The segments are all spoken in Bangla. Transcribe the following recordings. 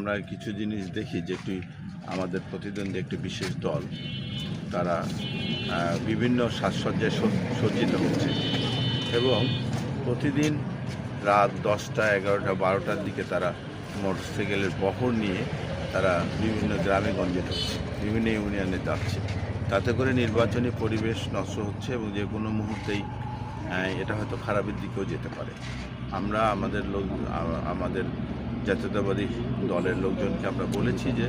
আমরা কিছু জিনিস দেখি যে আমাদের প্রতিদ্বন্দ্বী একটি বিশেষ দল তারা বিভিন্ন সাজসজ্জায় সজ্জিত হচ্ছে এবং প্রতিদিন রাত 10টা 11টা 12টার দিকে তারা মোটরসাইকেলের বহর নিয়ে তারা বিভিন্ন গ্রামে গঞ্জে ঢুকছে, বিভিন্ন ইউনিয়নে যাচ্ছে। তাতে করে নির্বাচনী পরিবেশ নষ্ট হচ্ছে এবং যে কোনো মুহূর্তেই এটা হয়তো খারাপের দিকেও যেতে পারে। আমরা আমাদের জাতীয়তাবাদী দলের লোকজনকে আমরা বলেছি যে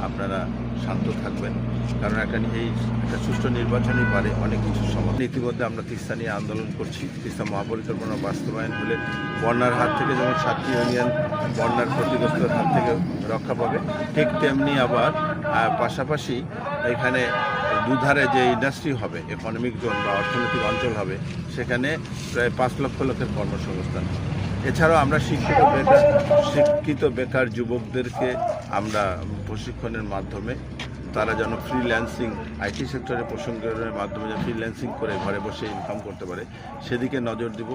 আপনারা শান্ত থাকবেন, কারণ একটা সুষ্ঠু নির্বাচনই পারে অনেক কিছু সমাধান। ইতিমধ্যে আমরা তিস্তা নিয়ে আন্দোলন করছি। তিস্তা মহাপরিকল্পনা বাস্তবায়ন হলে বন্যার হাত থেকে যেমন 7টি ইউনিয়ন বন্যার ক্ষতিগ্রস্তের হাত থেকে রক্ষা পাবে, ঠিক তেমনি আবার পাশাপাশি এখানে দুধারে যে ইন্ডাস্ট্রি হবে, ইকোনমিক জোন বা অর্থনৈতিক অঞ্চল হবে, সেখানে প্রায় 5 লক্ষ লোকের কর্মসংস্থান। এছাড়াও আমরা শিক্ষিত বেকার যুবকদেরকে আমরা প্রশিক্ষণের মাধ্যমে তারা যেন ফ্রিল্যান্সিং, আইটি সেক্টরের প্রশিক্ষণের মাধ্যমে যেন ফ্রিল্যান্সিং করে ঘরে বসে ইনকাম করতে পারে, সেদিকে নজর দিব।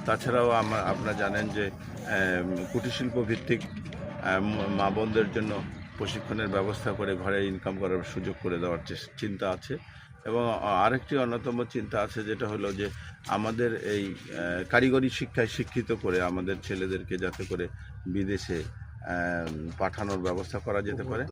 তাছাড়াও আপনারা জানেন যে কুটিরশিল্প ভিত্তিক মা বোনদের জন্য প্রশিক্ষণের ব্যবস্থা করে ঘরে ইনকাম করার সুযোগ করে দেওয়ার চিন্তা আছে। এবং আরেকটি অন্যতম চিন্তা আছে, যেটা হলো যে আমাদের এই কারিগরি শিক্ষায় শিক্ষিত করে আমাদের ছেলেদেরকে যাতে করে বিদেশে পাঠানোর ব্যবস্থা করা যেতে পারে।